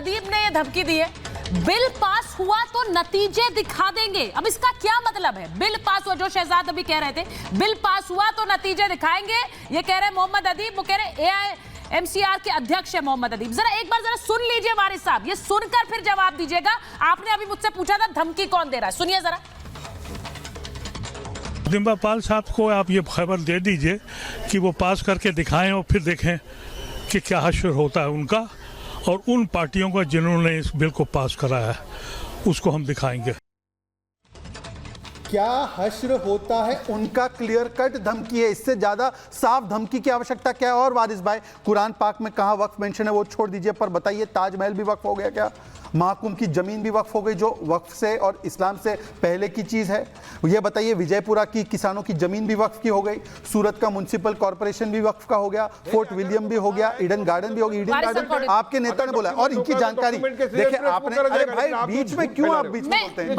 अदीब ने ये धमकी दी है, बिल पास हुआ तो नतीजे दिखा देंगे। अब इसका क्या मतलब है? बिल पास हुआ, जो शहजाद अभी कह रहे थे, बिल पास हुआ तो नतीजे दिखाएंगे, ये कह रहे मोहम्मद अदीब। वो कह रहे AIMCR के अध्यक्ष है मोहम्मद अदीब। जरा एक बार जरा सुन लीजिए वारिस साहब, ये सुनकर फिर जवाब दीजिएगा। आपने अभी मुझसे पूछा था धमकी कौन दे रहा है, सुनिए जरा। दिम्बापाल साहब को आप ये खबर दे दीजिए कि वो पास करके दिखाएं और फिर देखें कि क्या हश्र होता है उनका, और उन पार्टियों का जिन्होंने इस बिल को पास कराया है उसको हम दिखाएंगे। क्या हश्र होता है उनका क्लियर कट धमकी है, इससे ज्यादा साफ धमकी की आवश्यकता क्या है? और वारिस भाई, कुरान पाक में कहाँ वक्फ मेंशन है वो छोड़ दीजिए, पर बताइए ताजमहल भी वक्फ हो गया क्या? महाकुंभ की जमीन भी वक्फ हो गई जो वक्फ से और इस्लाम से पहले की चीज है। ये बताइए विजयपुरा की किसानों की जमीन भी वक्फ की हो गई, सूरत का म्युनिसिपल कॉर्पोरेशन भी वक्फ का हो गया, फोर्ट विलियम भी हो गया, ईडन गार्डन भी हो गया। ईडन गार्डन आपके नेता ने बोला, और इनकी जानकारी देखिए आपने। अरे भाई बीच में क्यों आप बीच में बोलते हैं?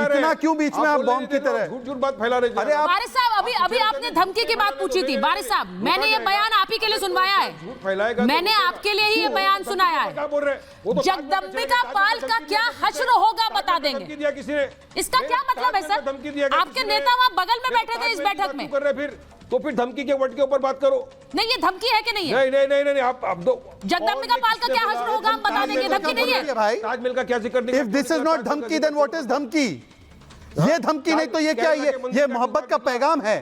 इतना क्यों बीच में आप बॉम्ब की तरह झूठ बात फैला रहे हैं? अरे वारिस साहब, अभी आपने धमकी की बात पूछी थी। वारिस साहब, मैंने ये बयान आप ही के लिए सुनवाया है, मैंने आपके लिए ही ये बयान सुनाया है। जगदम्बिका पाल का क्या हश्र होगा बता देंगे। इसका क्या मतलब है सर? आपके नेता वहाँ बगल में बैठे थे इस बैठक में। तो फिर धमकी के वर्ड के ऊपर बात करो। नहीं, ये धमकी है कि नहीं है? नहीं, आप दो। जगदम्बिका पाल का क्या हश्र होगा हम बता देंगे, धमकी नहीं है भाई। ताजमहल का क्या जिक्र नहीं? इफ दिस इज नॉट धमकी देन व्हाट इज धमकी? ये धमकी नहीं तो ये क्या? ये मोहब्बत का पैगाम है,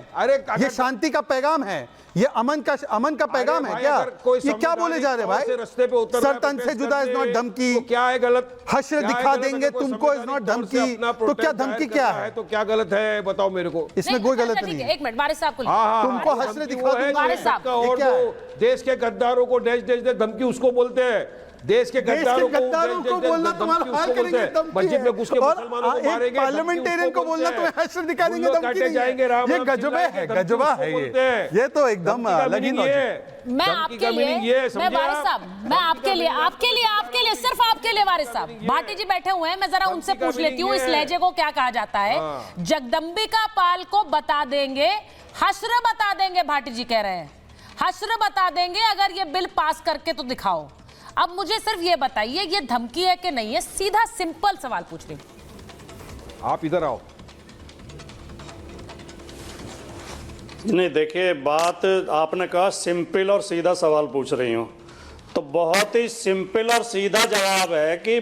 ये शांति का पैगाम है, ये अमन का पैगाम है क्या? ये क्या बोले जा रहे भाई? रास्ते पे उतर सर तन से जुदा इज नॉट धमकी, तो क्या है गलत? हश्र दिखा देंगे तुमको इज नॉट धमकी, तो क्या धमकी क्या है? तो क्या गलत है बताओ मेरे को। इसमें कोई गलत नहीं है। एक मिनट वारिस साहब को, तुमको हश्र दिखा देंगे और देश के गद्दारों को देश धमकी उसको बोलते हैं। देश के गद्दारों को बोलना तुम्हारा हाल करेंगे, मस्जिद में घुस के मुसलमानों को मारेंगे, पार्लियामेंटियन को बोलना तुम्हें हश्र दिखा देंगे, धमकी नहीं है। ये गजबे है, गजबा है ये तो एकदम अलग ही लॉजिक। मैं आपके लिए, मैं वारिस साहब, मैं आपके लिए सिर्फ आपके लिए वारिस साहब, भाटी जी बैठे हुए हैं, मैं जरा उनसे पूछ लेती हूँ इस लहजे को क्या कहा जाता है। जगदम्बिका पाल को बता देंगे, हश्र बता देंगे, भाटी जी कह रहे हैं हश्र बता देंगे अगर ये बिल पास करके तो दिखाओ। अब मुझे सिर्फ ये बताइए ये धमकी है कि नहीं है? सीधा सिंपल सवाल पूछ रही हूं। आप इधर आओ। नहीं देखिए, बात आपने कहा सिंपल और सीधा सवाल पूछ रही हूँ, तो बहुत ही सिंपल और सीधा जवाब है कि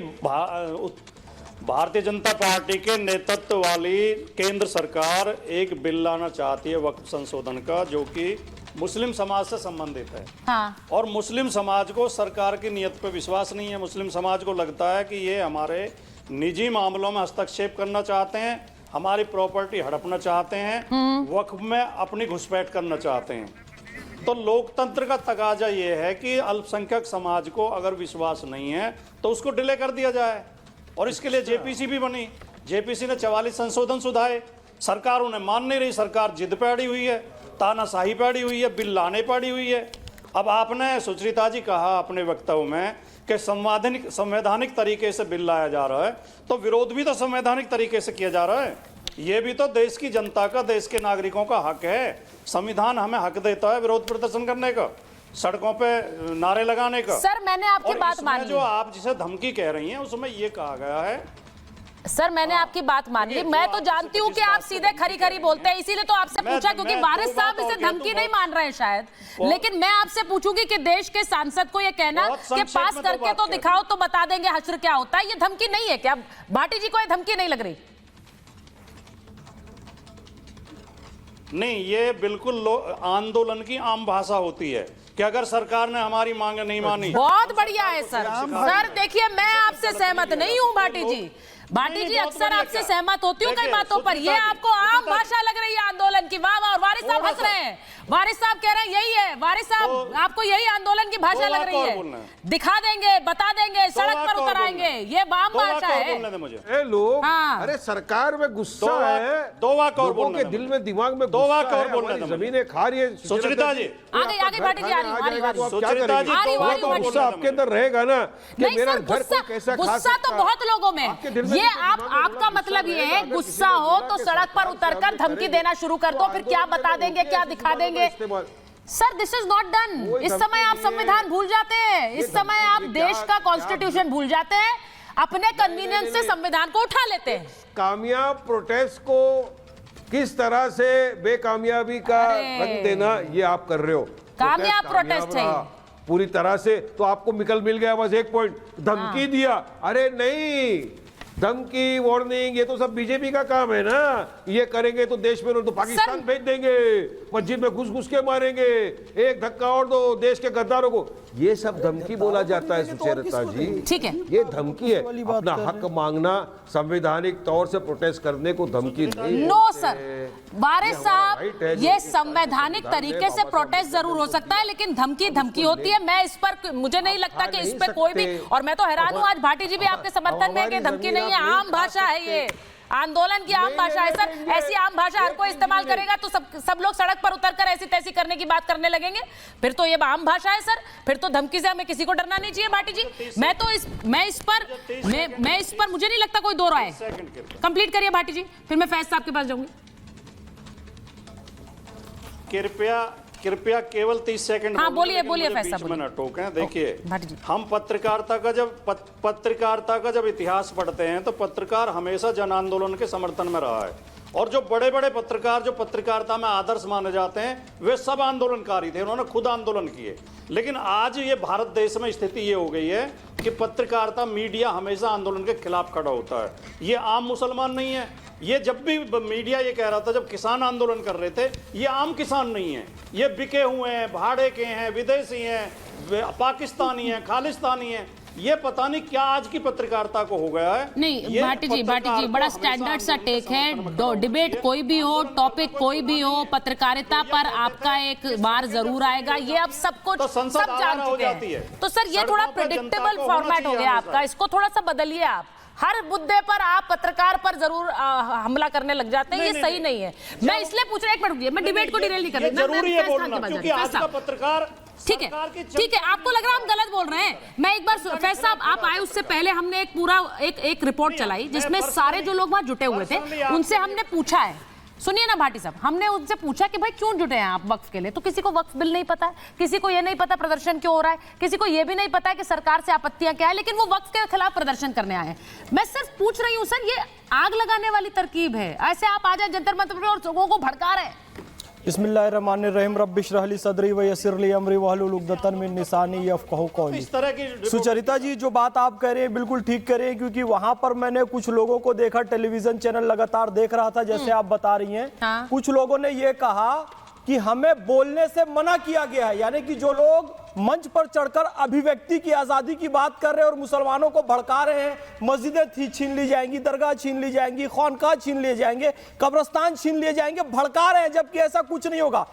भारतीय जनता पार्टी के नेतृत्व वाली केंद्र सरकार एक बिल लाना चाहती है वक्फ संशोधन का, जो कि मुस्लिम समाज से संबंधित है। हाँ। और मुस्लिम समाज को सरकार की नीयत पर विश्वास नहीं है। मुस्लिम समाज को लगता है कि ये हमारे निजी मामलों में हस्तक्षेप करना चाहते हैं, हमारी प्रॉपर्टी हड़पना चाहते हैं, वक्फ में अपनी घुसपैठ करना चाहते हैं। तो लोकतंत्र का तकाजा ये है कि अल्पसंख्यक समाज को अगर विश्वास नहीं है तो उसको डिले कर दिया जाए, और इसके लिए जेपीसी भी बनी। जेपीसी ने 44 संशोधन सुधारे, सरकार उन्हें मान नहीं रही, सरकार जिद पे अड़ी हुई है, तानाशाही पे अड़ी हुई है, बिल लाने पे अड़ी हुई है। अब आपने सुचरिता जी कहा अपने वक्तव्य में कि संवैधानिक तरीके से बिल लाया जा रहा है, तो विरोध भी तो संवैधानिक तरीके से किया जा रहा है। ये भी तो देश की जनता का, देश के नागरिकों का हक है। संविधान हमें हक देता है विरोध प्रदर्शन करने का, सड़कों पे नारे लगाने का। सर मैंने आपकी बात मान ली। जो आप जिसे धमकी कह रही हैं उसमें ये कहा गया है। सर मैंने आपकी बात मान ली, मैं तो जानती हूँ कि आप सीधे खरी खरी बोलते हैं, इसीलिए तो आपसे पूछा, क्योंकि वारिस साहब इसे धमकी नहीं मान रहे हैं शायद। लेकिन मैं आपसे पूछूंगी कि देश के सांसद को ये कहना कि पास करके तो दिखाओ तो बता देंगे हश्र क्या होता है, ये धमकी नहीं है क्या? भाटी जी को ये धमकी नहीं लग रही? नहीं, ये बिल्कुल आंदोलन की आम भाषा होती है कि अगर सरकार ने हमारी मांग नहीं मानी। बहुत बढ़िया है सर। सर देखिए, मैं आपसे सहमत नहीं हूँ भाटी जी। भाटी जी अक्सर आपसे सहमत होती हूँ कई बातों पर, ये आपको आम भाषा लग रही है आंदोलन की। वाह वाह, और वारिस साहब हंस रहे हैं। वारिस साहब कह रहे हैं यही है, वारिस साहब आपको यही आंदोलन की भाषा लग रही है। दिखा देंगे, बता देंगे, सड़क पर उतर आएंगे, ये आम भाषा है। लोग अरे सरकार में गुस्सा है, दो वाक और लोगों के दिल में दिमाग में दो वाक और बोलने दो। जमीनें खा रही है। सुचरिता जी आगे भाटी जी आ रही है। सुचरिता जी गुस्सा आपके अंदर रहेगा ना कि मेरा घर को कैसा खा सकता है। गुस्सा तो बहुत लोगों में, ये आपका मतलब ये है गुस्सा हो तो सड़क पर उतरकर धमकी देना शुरू कर दो, फिर क्या बता देंगे, क्या दिखा देंगे। Sir this is not done. इस समय आप संविधान भूल जाते हैं, इस समय आप देश का कॉन्स्टिट्यूशन भूल जाते हैं, अपने कन्वीनियंस से संविधान को उठा लेते हैं। कामयाब प्रोटेस्ट को किस तरह से बेकामयाबी का रंग देना ये आप कर रहे हो। कामयाब प्रोटेस्ट है रहा पूरी तरह से, तो आपको मिल गया बस एक पॉइंट, धमकी दिया। अरे नहीं, धमकी वार्निंग ये तो सब बीजेपी का काम है ना। ये करेंगे तो देश में तो पाकिस्तान भेज देंगे, मस्जिद में घुस के मारेंगे, एक धक्का और दो देश के गद्दारों को, ये सब धमकी बोला जाता है सुचेता जी। ठीक है, ये धमकी है। अपना हक मांगना, संवैधानिक तौर से प्रोटेस्ट करने को धमकी नहीं। नो सर, वारिस साहब, ये संवैधानिक तरीके से प्रोटेस्ट जरूर हो सकता है, लेकिन धमकी होती है। मैं इस पर, मुझे नहीं लगता कि इस पे कोई भी, और मैं तो हैरान हूं आज भाटी जी भी आपके समर्थन में है कि धमकी नहीं है, आम भाषा है, ये आंदोलन की आम भाषा है सर। ऐसी आम भाषा हर कोई इस्तेमाल करेगा तो सब लोग सड़क पर उतरकर ऐसी तैसी करने की बात करने लगेंगे, फिर तो ये आम भाषा है सर। फिर तो धमकी से हमें किसी को डरना नहीं चाहिए भाटी जी। मैं इस पर मुझे नहीं लगता कोई दो राय है। कंप्लीट करिए भाटी जी, फिर मैं फैज साहब के पास जाऊंगी। कृपया केवल 30 सेकंड। हाँ बोलिए फैज साहब, में न टोकें। देखिए, हम पत्रकारिता का जब इतिहास पढ़ते हैं तो पत्रकार हमेशा जन आंदोलन के समर्थन में रहा है, और जो बड़े बड़े पत्रकार जो पत्रकारिता में आदर्श माने जाते हैं वे सब आंदोलनकारी थे, उन्होंने खुद आंदोलन किए। लेकिन आज ये भारत देश में स्थिति ये हो गई है कि पत्रकारिता, मीडिया हमेशा आंदोलन के खिलाफ खड़ा होता है। ये आम मुसलमान नहीं है। ये जब भी मीडिया ये कह रहा था, जब किसान आंदोलन कर रहे थे, ये आम किसान नहीं है, ये बिके हुए हैं, भाड़े के हैं, विदेशी हैं, पाकिस्तानी हैं, खालिस्तानी हैं। ये पता नहीं क्या आज की पत्रकारिता को हो गया है। नहीं भाटी जी, बड़ा स्टैंडर्ड सा टेक है। डिबेट कोई भी हो, टॉपिक कोई भी हो, पत्रकारिता पर आपका एक बार जरूर आएगा, ये अब सबको तो सब जान चुके हैं। तो सर ये थोड़ा प्रेडिक्टेबल फॉर्मेट हो गया आपका, इसको थोड़ा सा बदलिए आप। हर मुद्दे पर आप पत्रकार पर जरूर हमला करने लग जाते हैं, ये सही नहीं है। मैं इसलिए पूछ रहा, एक मिनट रुकिए, मैं डिबेट को डिरेल नहीं कर रही, जरूरी है बोलना, क्योंकि आज का पत्रकार, ठीक है, आपको लग रहा है हम गलत बोल रहे हैं। मैं एक बार, फैज साहब आप आए उससे पहले हमने एक पूरा एक रिपोर्ट चलाई जिसमें सारे जो लोग वहां जुटे हुए थे उनसे हमने पूछा है। सुनिए ना भाटी साहब, हमने उनसे पूछा कि भाई क्यों जुटे हैं आप वक्फ के लिए, तो किसी को वक्फ बिल नहीं पता है, किसी को ये नहीं पता प्रदर्शन क्यों हो रहा है, किसी को ये भी नहीं पता है कि सरकार से आपत्तियां क्या है, लेकिन वो वक्फ के खिलाफ प्रदर्शन करने आए हैं। मैं सिर्फ पूछ रही हूं सर, ये आग लगाने वाली तरकीब है। ऐसे आप आ जाए जंतर मंतर पर और लोगों को भड़का रहे हैं। बिस्मिल्लाहिर्रहमानिर्रहीम रब्बिश रहली सदरी व यस्सिर ली अमरी वहलुल उक़दतन मिन लिसानी यफ़क़हू क़ौली। इस तरह की सुचरिता जी, जो बात आप कह रहे हैं बिल्कुल ठीक कह रहे हैं, क्योंकि वहां पर मैंने कुछ लोगों को देखा, टेलीविजन चैनल लगातार देख रहा था जैसे आप बता रही हैं। हाँ। कुछ लोगों ने ये कहा कि हमें बोलने से मना किया गया है, यानी कि जो लोग मंच पर चढ़कर अभिव्यक्ति की आजादी की बात कर रहे हैं और मुसलमानों को भड़का रहे हैं, मस्जिदें छीन ली जाएंगी, दरगाह छीन ली जाएंगी, खानकाह छीन लिए जाएंगे, कब्रिस्तान छीन लिए जाएंगे, भड़का रहे हैं, जबकि ऐसा कुछ नहीं होगा।